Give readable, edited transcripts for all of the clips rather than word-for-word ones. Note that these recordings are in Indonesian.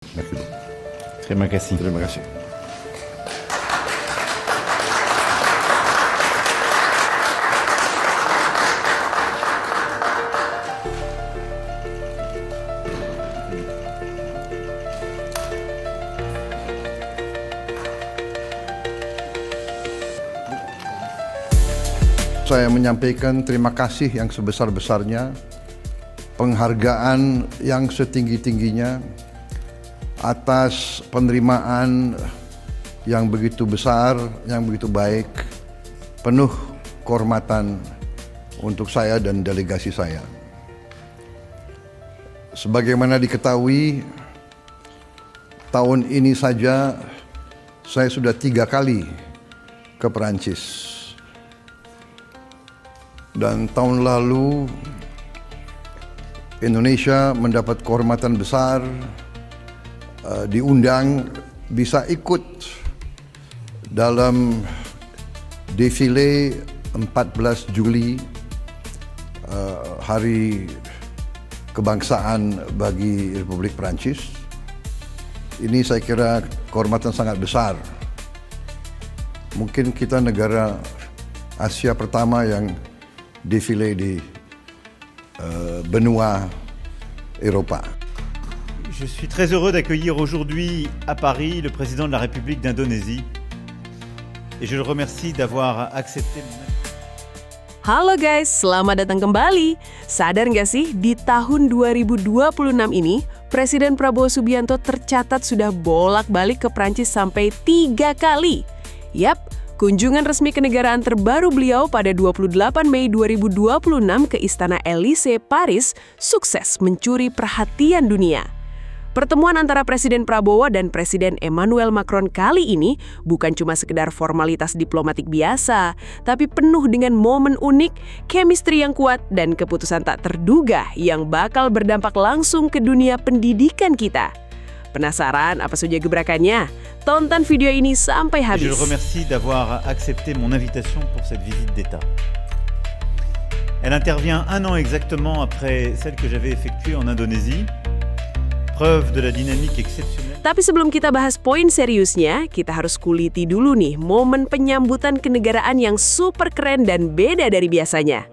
Merci beaucoup. Terima kasih. Terima kasih. Saya menyampaikan terima kasih yang sebesar-besarnya, penghargaan yang setinggi-tingginya atas penerimaan yang begitu besar, yang begitu baik, penuh kehormatan untuk saya dan delegasi saya. Sebagaimana diketahui, tahun ini saja saya sudah 3 kali ke Perancis. Dan tahun lalu Indonesia mendapat kehormatan besar, diundang bisa ikut dalam defile 14 Juli, hari kebangsaan bagi Republik Perancis. Ini saya kira kehormatan sangat besar. Mungkin kita negara Asia pertama yang défilé di benua Eropa. Je suis très heureux d'accueillir aujourd'hui à Paris le président de la République d'Indonésie et je le remercie d'avoir accepté mon invitation. Halo guys, selamat datang kembali. Sadar nggak sih, di tahun 2026 ini, Presiden Prabowo Subianto tercatat sudah bolak-balik ke Prancis sampai 3 kali. Yap, kunjungan resmi kenegaraan terbaru beliau pada 28 Mei 2026 ke Istana Élysée, Paris, sukses mencuri perhatian dunia. Pertemuan antara Presiden Prabowo dan Presiden Emmanuel Macron kali ini bukan cuma sekedar formalitas diplomatik biasa, tapi penuh dengan momen unik, chemistry yang kuat, dan keputusan tak terduga yang bakal berdampak langsung ke dunia pendidikan kita. Penasaran apa saja gebrakannya? Tonton video ini sampai habis. Je le remercie d'avoir accepté mon invitation pour cette visite d'État. Elle intervient 1 an exactement après celle que j'avais effectuée en Indonésie. Preuve de la dynamique exceptionnelle. Tapi sebelum kita bahas poin seriusnya, kita harus kuliti dulu nih momen penyambutan kenegaraan yang super keren dan beda dari biasanya.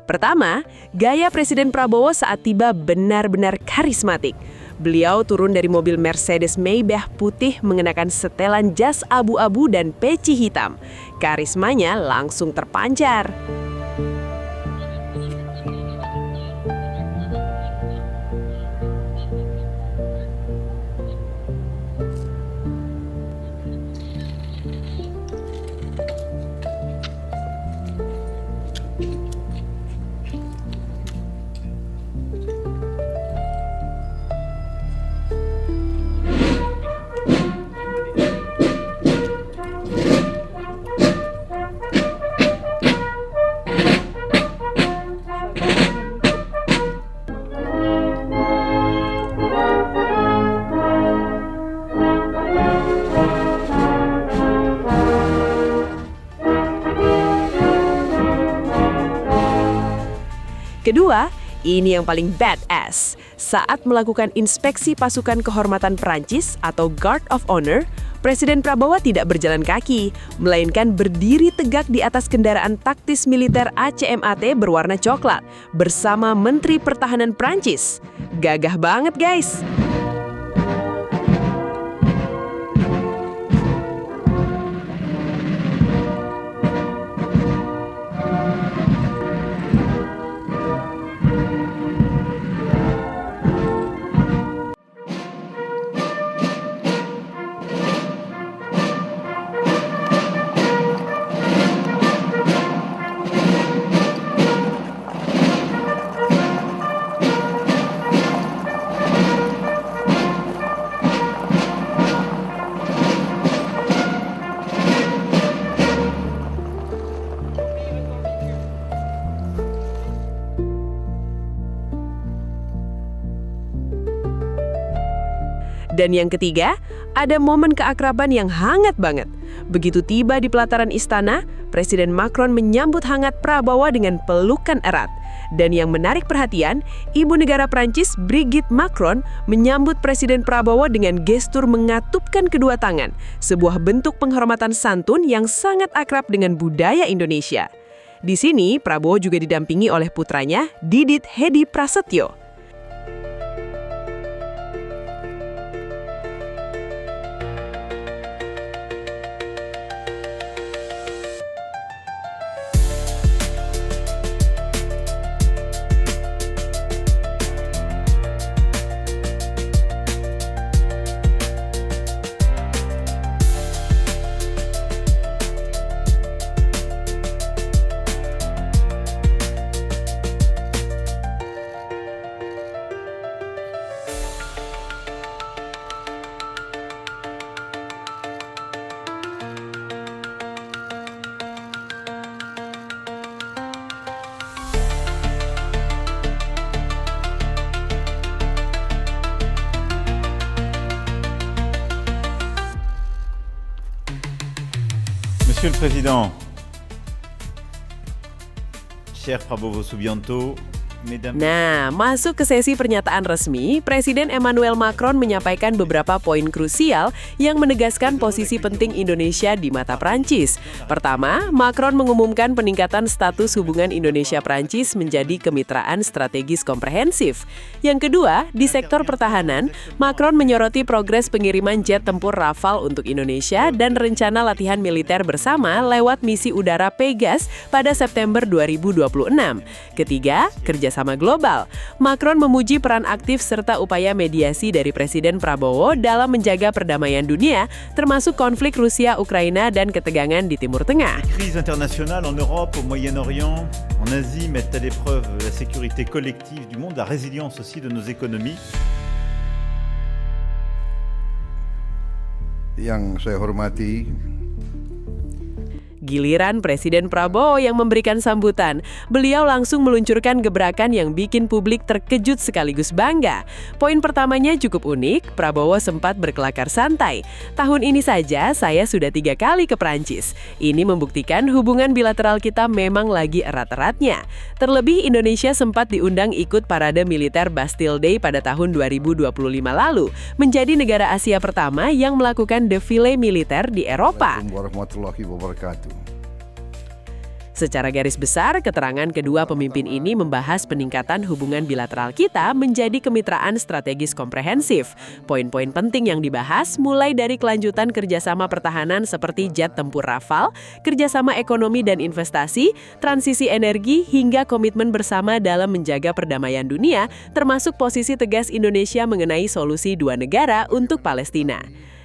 Pertama, gaya Presiden Prabowo saat tiba benar-benar karismatik. Beliau turun dari mobil Mercedes Maybach putih mengenakan setelan jas abu-abu dan peci hitam. Karismanya langsung terpancar. Kedua, ini yang paling badass. Saat melakukan inspeksi pasukan kehormatan Prancis atau Guard of Honor, Presiden Prabowo tidak berjalan kaki, melainkan berdiri tegak di atas kendaraan taktis militer ACMAT berwarna coklat bersama Menteri Pertahanan Prancis. Gagah banget, guys! Dan yang ketiga, ada momen keakraban yang hangat banget. Begitu tiba di pelataran istana, Presiden Macron menyambut hangat Prabowo dengan pelukan erat. Dan yang menarik perhatian, Ibu Negara Prancis Brigitte Macron menyambut Presiden Prabowo dengan gestur mengatupkan kedua tangan, sebuah bentuk penghormatan santun yang sangat akrab dengan budaya Indonesia. Di sini, Prabowo juga didampingi oleh putranya, Didit Hedi Prasetyo. Monsieur le Président, cher Prabowo Subianto, mesdames... Nah, masuk ke sesi pernyataan resmi, Presiden Emmanuel Macron menyampaikan beberapa poin krusial yang menegaskan posisi penting Indonesia di mata Prancis. Pertama, Macron mengumumkan peningkatan status hubungan Indonesia-Prancis menjadi kemitraan strategis komprehensif. Yang kedua, di sektor pertahanan, Macron menyoroti progres pengiriman jet tempur Rafale untuk Indonesia dan rencana latihan militer bersama lewat misi udara Pegas pada September 2026. Ketiga, kerjasama global. Macron memuji peran aktif serta upaya mediasi dari Presiden Prabowo dalam menjaga perdamaian dunia, termasuk konflik Rusia-Ukraina dan ketegangan di Timur Tengah. Les crises internationales en Europe, au Moyen-Orient, en Asie mettent à l'épreuve la sécurité collective du monde, la résilience aussi de nos économies. Yang saya hormati, Giliran Presiden Prabowo yang memberikan sambutan, beliau langsung meluncurkan gebrakan yang bikin publik terkejut sekaligus bangga. Poin pertamanya cukup unik, Prabowo sempat berkelakar santai. Tahun ini saja saya sudah 3 kali ke Prancis. Ini membuktikan hubungan bilateral kita memang lagi erat-eratnya. Terlebih Indonesia sempat diundang ikut parade militer Bastille Day pada tahun 2025 lalu, menjadi negara Asia pertama yang melakukan defile militer di Eropa. Assalamualaikum warahmatullahi wabarakatuh. Secara garis besar, keterangan kedua pemimpin ini membahas peningkatan hubungan bilateral kita menjadi kemitraan strategis komprehensif. Poin-poin penting yang dibahas mulai dari kelanjutan kerjasama pertahanan seperti jet tempur Rafale, kerjasama ekonomi dan investasi, transisi energi, hingga komitmen bersama dalam menjaga perdamaian dunia, termasuk posisi tegas Indonesia mengenai solusi 2 negara untuk Palestina.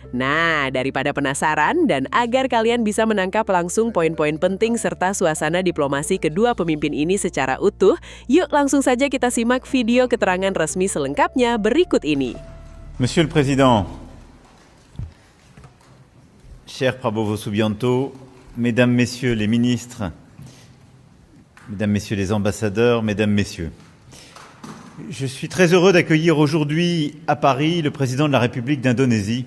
Nah, daripada penasaran dan agar kalian bisa menangkap langsung poin-poin penting serta suasana diplomasi kedua pemimpin ini secara utuh, yuk langsung saja kita simak video keterangan resmi selengkapnya berikut ini. Monsieur le Président, cher Prabowo Subianto, mesdames, messieurs les ministres, mesdames, messieurs les ambassadeurs, mesdames, messieurs. Je suis très heureux d'accueillir aujourd'hui à Paris le président de la République d'Indonésie.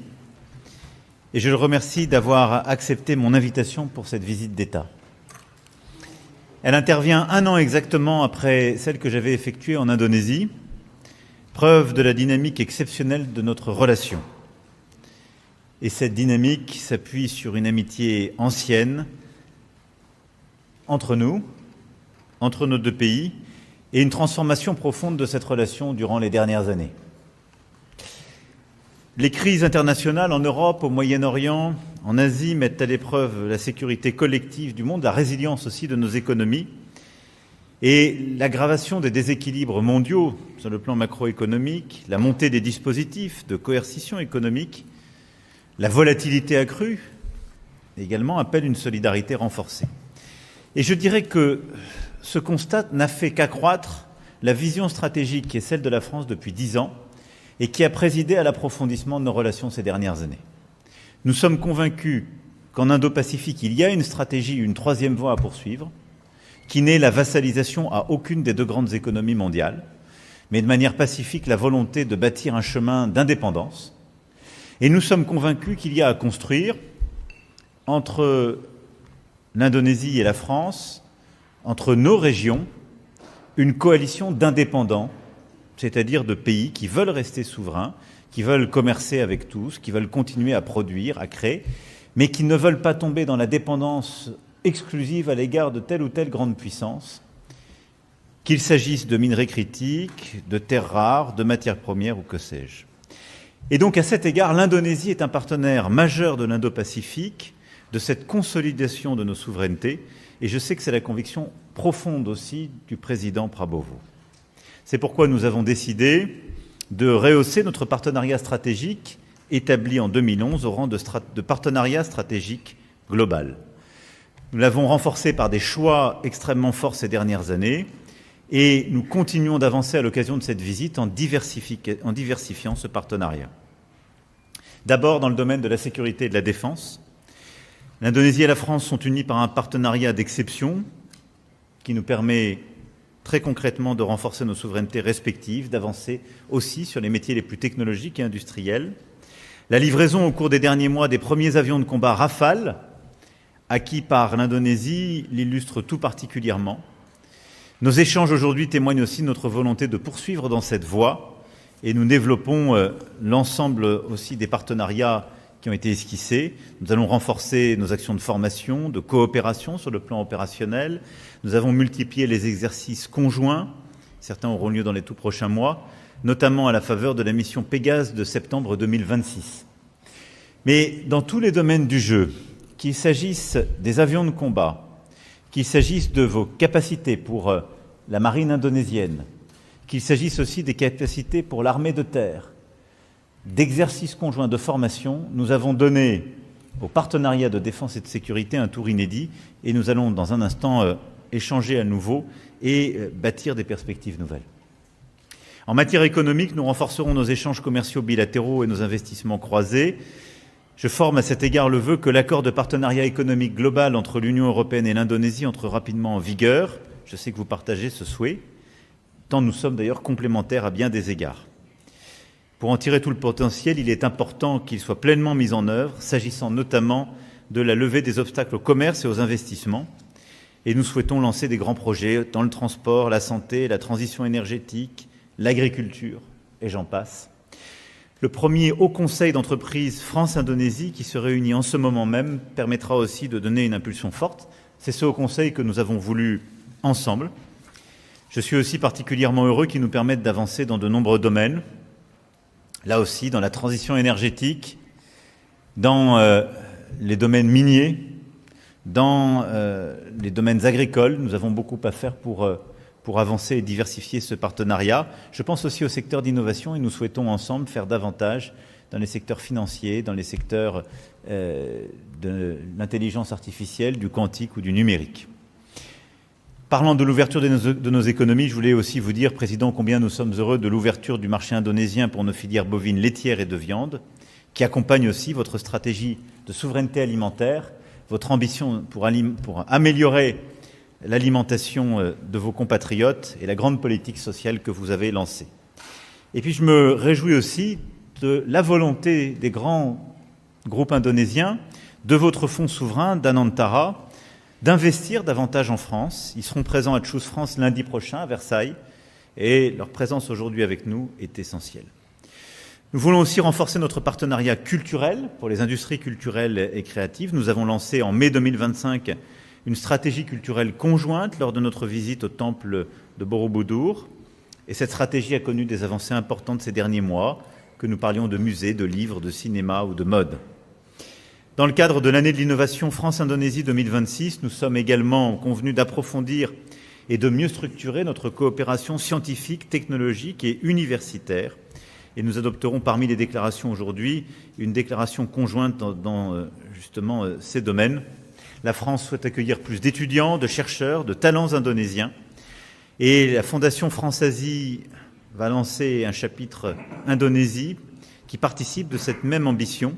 Et je le remercie d'avoir accepté mon invitation pour cette visite d'État. Elle intervient 1 an exactement après celle que j'avais effectuée en Indonésie, preuve de la dynamique exceptionnelle de notre relation. Et cette dynamique s'appuie sur une amitié ancienne entre nous, entre nos 2 pays, et une transformation profonde de cette relation durant les dernières années. Les crises internationales en Europe, au Moyen-Orient, en Asie mettent à l'épreuve la sécurité collective du monde, la résilience aussi de nos économies et l'aggravation des déséquilibres mondiaux sur le plan macroéconomique, la montée des dispositifs de coercition économique, la volatilité accrue également appellent une solidarité renforcée. Et je dirais que ce constat n'a fait qu'accroître la vision stratégique qui est celle de la France depuis 10 ans, et qui a présidé à l'approfondissement de nos relations ces dernières années. Nous sommes convaincus qu'en Indo-Pacifique, il y a une stratégie, une 3e voie à poursuivre, qui n'est la vassalisation à aucune des 2 grandes économies mondiales, mais de manière pacifique la volonté de bâtir un chemin d'indépendance. Et nous sommes convaincus qu'il y a à construire entre l'Indonésie et la France, entre nos régions, une coalition d'indépendants, c'est-à-dire de pays qui veulent rester souverains, qui veulent commercer avec tous, qui veulent continuer à produire, à créer, mais qui ne veulent pas tomber dans la dépendance exclusive à l'égard de telle ou telle grande puissance, qu'il s'agisse de minerais critiques, de terres rares, de matières premières ou que sais-je. Et donc à cet égard, l'Indonésie est un partenaire majeur de l'Indo-Pacifique, de cette consolidation de nos souverainetés, et je sais que c'est la conviction profonde aussi du président Prabowo. C'est pourquoi nous avons décidé de rehausser notre partenariat stratégique établi en 2011 au rang de partenariat stratégique global. Nous l'avons renforcé par des choix extrêmement forts ces dernières années et nous continuons d'avancer à l'occasion de cette visite en diversifiant ce partenariat. D'abord dans le domaine de la sécurité et de la défense. L'Indonésie et la France sont unies par un partenariat d'exception qui nous permet très concrètement de renforcer nos souverainetés respectives, d'avancer aussi sur les métiers les plus technologiques et industriels. La livraison au cours des derniers mois des premiers avions de combat Rafale, acquis par l'Indonésie, l'illustre tout particulièrement. Nos échanges aujourd'hui témoignent aussi de notre volonté de poursuivre dans cette voie et nous développons l'ensemble aussi des partenariats qui ont été esquissés. Nous allons renforcer nos actions de formation, de coopération sur le plan opérationnel. Nous avons multiplié les exercices conjoints, certains auront lieu dans les tout prochains mois, notamment à la faveur de la mission Pégase de septembre 2026. Mais dans tous les domaines du jeu, qu'il s'agisse des avions de combat, qu'il s'agisse de vos capacités pour la marine indonésienne, qu'il s'agisse aussi des capacités pour l'armée de terre, d'exercices conjoints de formation, nous avons donné au partenariat de défense et de sécurité un tour inédit et nous allons dans un instant échanger à nouveau et bâtir des perspectives nouvelles. En matière économique, nous renforcerons nos échanges commerciaux bilatéraux et nos investissements croisés. Je forme à cet égard le vœu que l'accord de partenariat économique global entre l'Union européenne et l'Indonésie entre rapidement en vigueur. Je sais que vous partagez ce souhait, tant nous sommes d'ailleurs complémentaires à bien des égards. Pour en tirer tout le potentiel, il est important qu'il soit pleinement mis en œuvre, s'agissant notamment de la levée des obstacles au commerce et aux investissements. Et nous souhaitons lancer des grands projets dans le transport, la santé, la transition énergétique, l'agriculture, et j'en passe. Le premier Haut Conseil d'entreprise France-Indonésie, qui se réunit en ce moment même, permettra aussi de donner une impulsion forte. C'est ce Haut Conseil que nous avons voulu ensemble. Je suis aussi particulièrement heureux qu'il nous permette d'avancer dans de nombreux domaines. Là aussi, dans la transition énergétique, dans les domaines miniers, dans les domaines agricoles, nous avons beaucoup à faire pour avancer et diversifier ce partenariat. Je pense aussi au secteur d'innovation et nous souhaitons ensemble faire davantage dans les secteurs financiers, dans les secteurs de l'intelligence artificielle, du quantique ou du numérique. Parlant de l'ouverture de nos économies, je voulais aussi vous dire, Président, combien nous sommes heureux de l'ouverture du marché indonésien pour nos filières bovines laitières et de viande, qui accompagne aussi votre stratégie de souveraineté alimentaire, votre ambition pour améliorer l'alimentation de vos compatriotes et la grande politique sociale que vous avez lancée. Et puis je me réjouis aussi de la volonté des grands groupes indonésiens, de votre fonds souverain, d'Anantara, d'investir davantage en France. Ils seront présents à Choose France lundi prochain à Versailles et leur présence aujourd'hui avec nous est essentielle. Nous voulons aussi renforcer notre partenariat culturel pour les industries culturelles et créatives. Nous avons lancé en mai 2025 une stratégie culturelle conjointe lors de notre visite au temple de Borobudur. Et cette stratégie a connu des avancées importantes ces derniers mois, que nous parlions de musées, de livres, de cinéma ou de mode. Dans le cadre de l'année de l'innovation France-Indonésie 2026, nous sommes également convenus d'approfondir et de mieux structurer notre coopération scientifique, technologique et universitaire. Et nous adopterons parmi les déclarations aujourd'hui une déclaration conjointe dans justement ces domaines. La France souhaite accueillir plus d'étudiants, de chercheurs, de talents indonésiens. Et la Fondation France-Asie va lancer un chapitre Indonésie qui participe de cette même ambition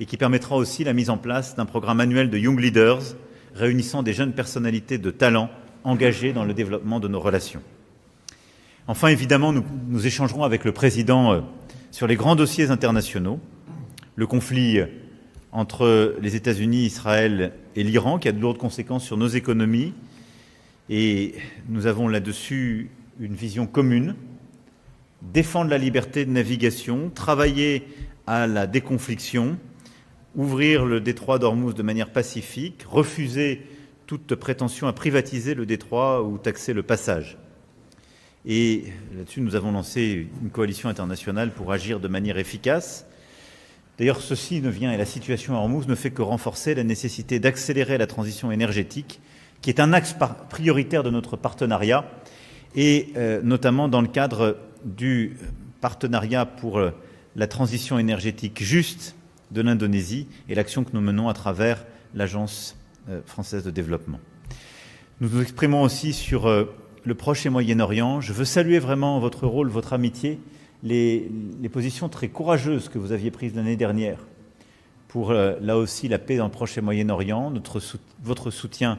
et qui permettra aussi la mise en place d'un programme annuel de Young Leaders réunissant des jeunes personnalités de talent engagées dans le développement de nos relations. Enfin, évidemment, nous échangerons avec le président sur les grands dossiers internationaux, le conflit entre les États-Unis, Israël et l'Iran, qui a de lourdes conséquences sur nos économies, Et nous avons là-dessus une vision commune, défendre la liberté de navigation, travailler à la déconfliction, ouvrir le détroit d'Ormuz de manière pacifique, refuser toute prétention à privatiser le détroit ou taxer le passage. Et là-dessus, nous avons lancé une coalition internationale pour agir de manière efficace. D'ailleurs, ceci ne vient, et la situation à Ormuz ne fait que renforcer la nécessité d'accélérer la transition énergétique, qui est un axe prioritaire de notre partenariat, et notamment dans le cadre du partenariat pour la transition énergétique juste de l'Indonésie et l'action que nous menons à travers l'Agence française de développement. Nous nous exprimons aussi sur le Proche et Moyen-Orient. Je veux saluer vraiment votre rôle, votre amitié, les positions très courageuses que vous aviez prises l'année dernière pour, là aussi, la paix dans le Proche et Moyen-Orient, votre soutien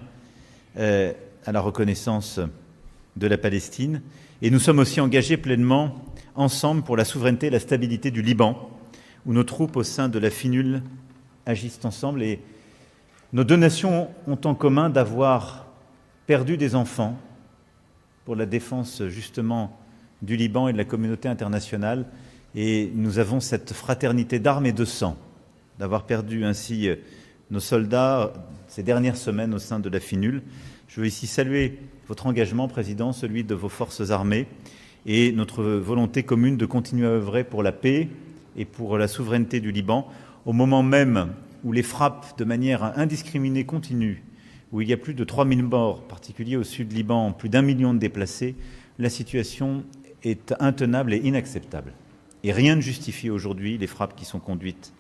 à la reconnaissance de la Palestine. Et nous sommes aussi engagés pleinement ensemble pour la souveraineté et la stabilité du Liban, où nos troupes au sein de la FINUL agissent ensemble. Et nos deux nations ont en commun d'avoir perdu des enfants pour la défense justement du Liban et de la communauté internationale. Et nous avons cette fraternité d'armes et de sang, d'avoir perdu ainsi nos soldats ces dernières semaines au sein de la FINUL. Je veux ici saluer votre engagement, Président, celui de vos forces armées et notre volonté commune de continuer à œuvrer pour la paix et pour la souveraineté du Liban, au moment même où les frappes de manière indiscriminée continuent, où il y a plus de 3000 morts, en particulier au sud du Liban, plus d'1 million de déplacés, la situation est intenable et inacceptable. Et rien ne justifie aujourd'hui les frappes qui sont conduites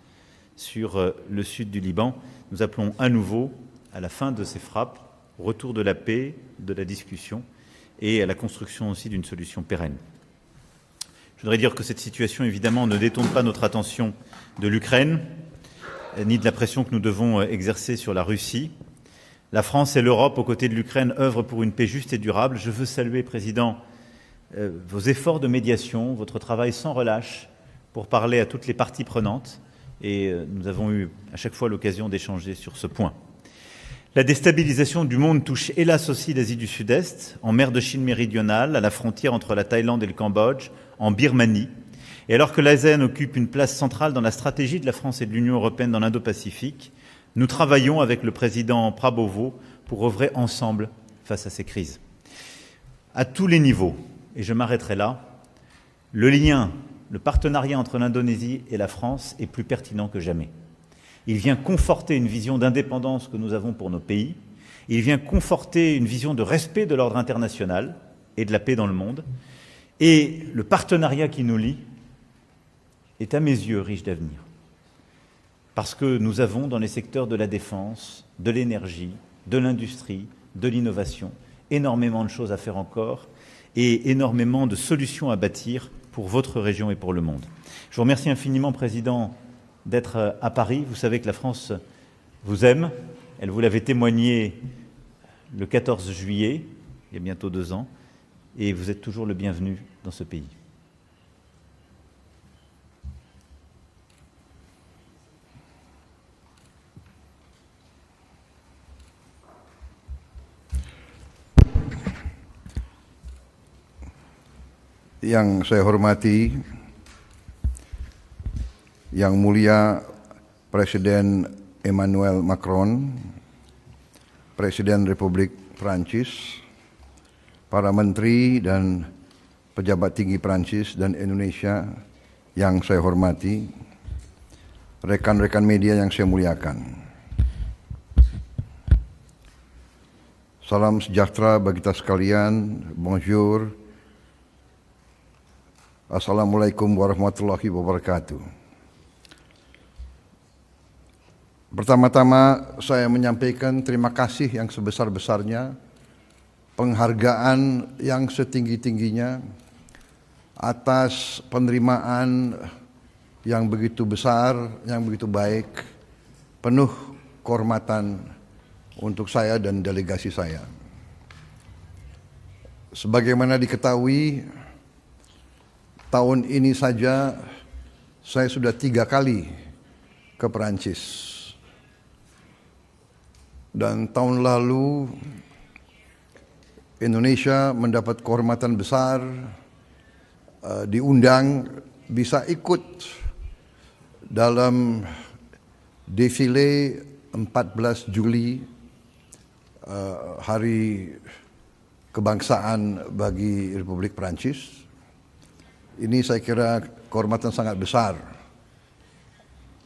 sur le sud du Liban. Nous appelons à nouveau à la fin de ces frappes, au retour de la paix, de la discussion et à la construction aussi d'une solution pérenne. Je voudrais dire que cette situation, évidemment, ne détourne pas notre attention de l'Ukraine, ni de la pression que nous devons exercer sur la Russie. La France et l'Europe, aux côtés de l'Ukraine, œuvrent pour une paix juste et durable. Je veux saluer, Président, vos efforts de médiation, votre travail sans relâche pour parler à toutes les parties prenantes. Et nous avons eu à chaque fois l'occasion d'échanger sur ce point. La déstabilisation du monde touche hélas aussi l'Asie du Sud-Est, en mer de Chine méridionale, à la frontière entre la Thaïlande et le Cambodge, en Birmanie. Et alors que l'ASEAN occupe une place centrale dans la stratégie de la France et de l'Union européenne dans l'Indo-Pacifique, nous travaillons avec le président Prabowo pour œuvrer ensemble face à ces crises. À tous les niveaux, et je m'arrêterai là, le partenariat entre l'Indonésie et la France est plus pertinent que jamais. Il vient conforter une vision d'indépendance que nous avons pour nos pays. Il vient conforter une vision de respect de l'ordre international et de la paix dans le monde. Et le partenariat qui nous lie est à mes yeux riche d'avenir. Parce que nous avons dans les secteurs de la défense, de l'énergie, de l'industrie, de l'innovation, énormément de choses à faire encore et énormément de solutions à bâtir pour votre région et pour le monde. Je vous remercie infiniment, Président, d'être à Paris. Vous savez que la France vous aime. Elle vous l'avait témoigné le 14 juillet, il y a bientôt 2 ans, et vous êtes toujours le bienvenu dans ce pays. Yang saya hormati, Yang Mulia Presiden Emmanuel Macron, Presiden Republik Prancis, para menteri dan pejabat tinggi Prancis dan Indonesia yang saya hormati, rekan-rekan media yang saya muliakan. Salam sejahtera bagi kita sekalian, bonjour, assalamualaikum warahmatullahi wabarakatuh. Pertama-tama saya menyampaikan terima kasih yang sebesar-besarnya, penghargaan yang setinggi-tingginya atas penerimaan yang begitu besar, yang begitu baik, penuh kehormatan untuk saya dan delegasi saya. Sebagaimana diketahui, tahun ini saja saya sudah 3 kali ke Perancis. Dan tahun lalu Indonesia mendapat kehormatan besar, diundang bisa ikut dalam defile 14 Juli, hari kebangsaan bagi Republik Perancis. Ini saya kira kehormatan sangat besar.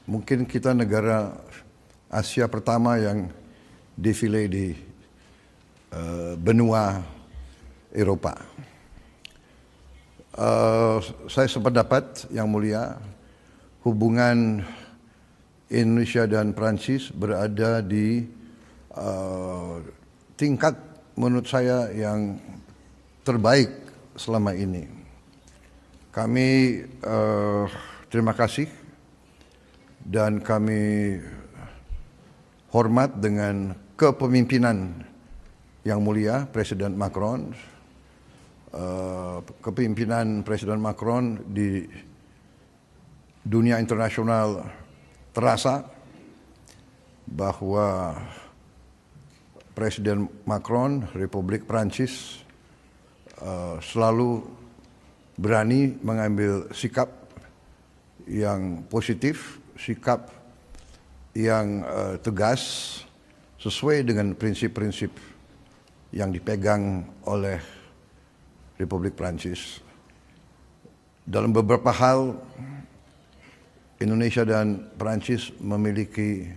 Mungkin kita negara Asia pertama yang defile di benua Eropa. Saya sependapat, Yang Mulia, hubungan Indonesia dan Perancis berada di tingkat menurut saya yang terbaik selama ini. Kami terima kasih dan kami hormat dengan kepemimpinan Yang Mulia Presiden Macron. Kepemimpinan Presiden Macron di dunia internasional terasa bahwa Presiden Macron, Republik Perancis, selalu berani mengambil sikap yang positif, sikap yang tegas, sesuai dengan prinsip-prinsip yang dipegang oleh Republik Perancis. Dalam beberapa hal, Indonesia dan Perancis memiliki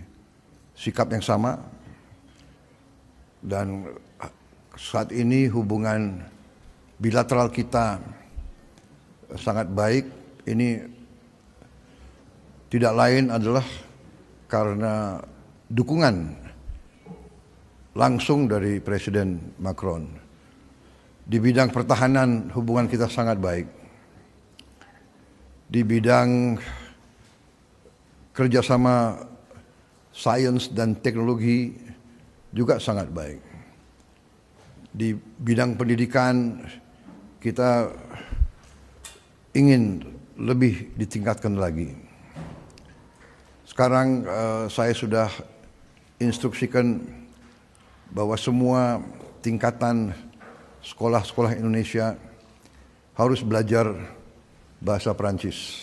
sikap yang sama, dan saat ini hubungan bilateral kita sangat baik. Ini tidak lain adalah karena dukungan langsung dari Presiden Macron. Di bidang pertahanan hubungan kita sangat baik. Di bidang kerjasama sains dan teknologi juga sangat baik. Di bidang pendidikan kita ingin lebih ditingkatkan lagi. Sekarang saya sudah instruksikan bahwa semua tingkatan sekolah-sekolah Indonesia harus belajar bahasa Perancis,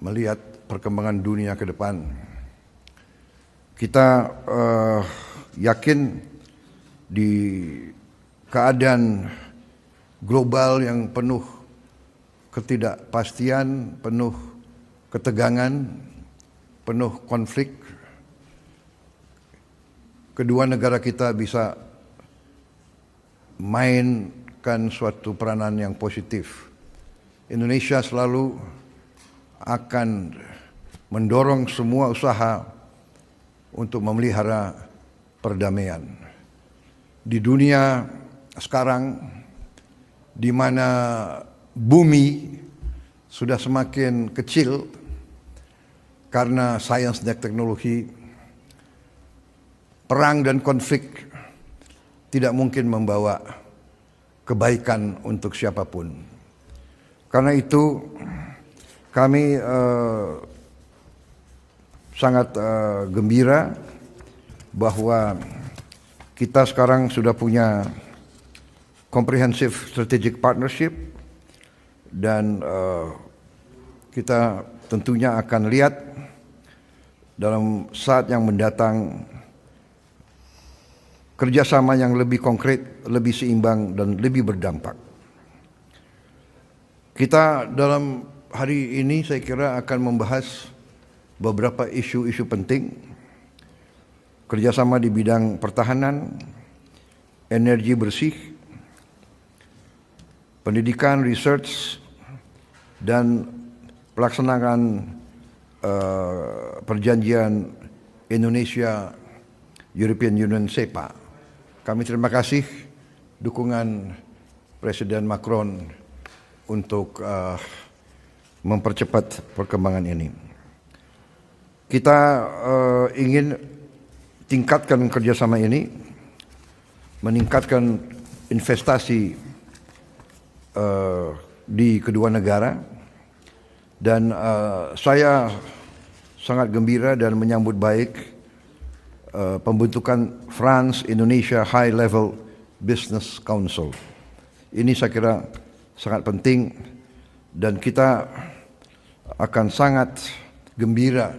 melihat perkembangan dunia ke depan. Kita yakin di keadaan global yang penuh ketidakpastian, penuh ketegangan, penuh konflik, kedua negara kita bisa mainkan suatu peranan yang positif. Indonesia selalu akan mendorong semua usaha untuk memelihara perdamaian. Di dunia sekarang, di mana bumi sudah semakin kecil karena sains dan teknologi, perang dan konflik tidak mungkin membawa kebaikan untuk siapapun. Karena itu kami sangat gembira bahwa kita sekarang sudah punya comprehensive strategic partnership, dan kita tentunya akan lihat dalam saat yang mendatang kerjasama yang lebih konkret, lebih seimbang, dan lebih berdampak. Kita dalam hari ini saya kira akan membahas beberapa isu-isu penting, kerjasama di bidang pertahanan, energi bersih, pendidikan, research, dan pelaksanaan perjanjian Indonesia European Union SEPA. Kami terima kasih dukungan Presiden Macron untuk mempercepat perkembangan ini. Kita ingin tingkatkan kerjasama ini, meningkatkan investasi di kedua negara, dan saya sangat gembira dan menyambut baik pembentukan France-Indonesia High Level Business Council. Ini saya kira sangat penting dan kita akan sangat gembira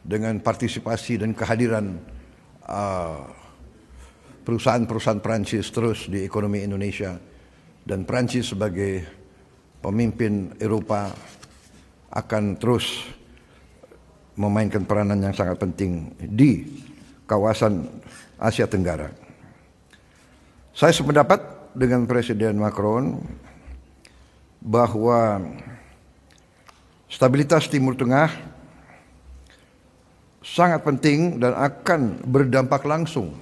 dengan partisipasi dan kehadiran perusahaan-perusahaan Perancis terus di ekonomi Indonesia, dan Perancis sebagai pemimpin Eropa akan terus memainkan peranan yang sangat penting di kawasan Asia Tenggara. Saya sependapat dengan Presiden Macron bahwa stabilitas Timur Tengah sangat penting dan akan berdampak langsung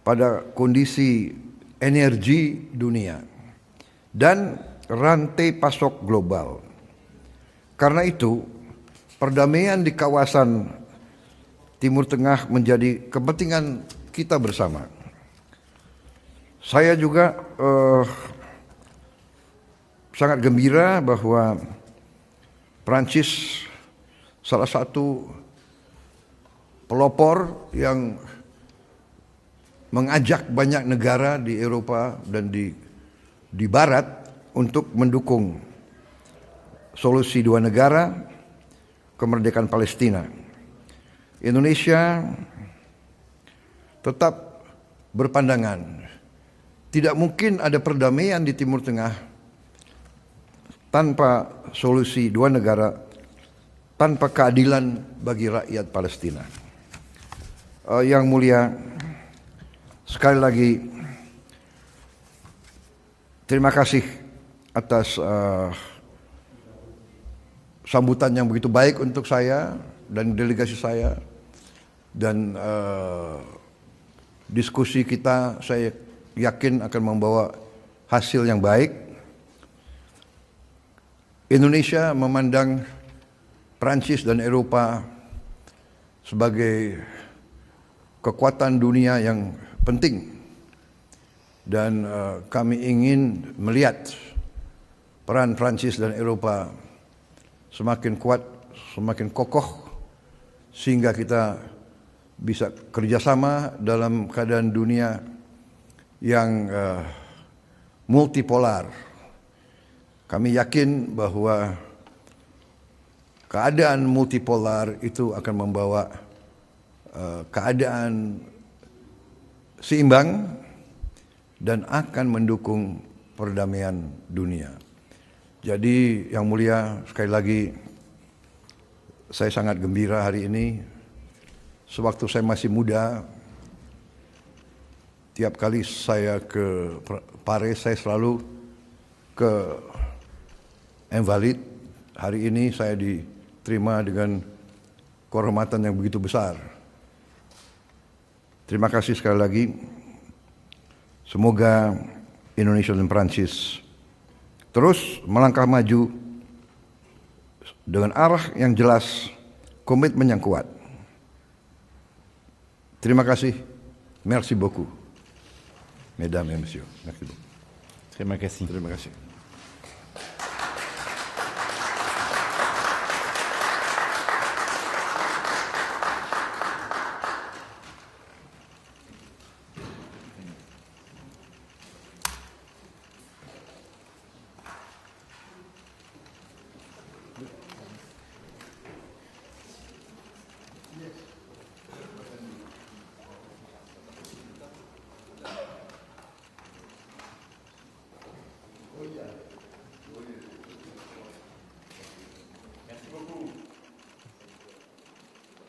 pada kondisi energi dunia dan rantai pasok global. Karena itu, perdamaian di kawasan Timur Tengah menjadi kepentingan kita bersama. Saya juga sangat gembira bahwa Prancis salah satu pelopor yang mengajak banyak negara di Eropa dan di Barat untuk mendukung solusi dua negara, kemerdekaan Palestina. Indonesia tetap berpandangan tidak mungkin ada perdamaian di Timur Tengah tanpa solusi dua negara, tanpa keadilan bagi rakyat Palestina. Yang mulia, sekali lagi terima kasih atas sambutan yang begitu baik untuk saya dan delegasi saya, dan diskusi kita saya yakin akan membawa hasil yang baik. Indonesia memandang Prancis dan Eropa sebagai kekuatan dunia yang penting, dan kami ingin melihat peran Prancis dan Eropa semakin kuat, semakin kokoh, sehingga kita bisa kerjasama dalam keadaan dunia yang multipolar. Kami yakin bahwa keadaan multipolar itu akan membawa keadaan seimbang dan akan mendukung perdamaian dunia. Jadi yang mulia, sekali lagi saya sangat gembira hari ini. Sewaktu saya masih muda, tiap kali saya ke Paris saya selalu ke Invalides. Hari ini saya diterima dengan kehormatan yang begitu besar. Terima kasih sekali lagi. Semoga Indonesia dan Prancis terus melangkah maju dengan arah yang jelas, komitmen yang kuat. Terima kasih. Merci beaucoup. Mesdames et messieurs. Merci beaucoup. Terima kasih. Terima kasih. Yes.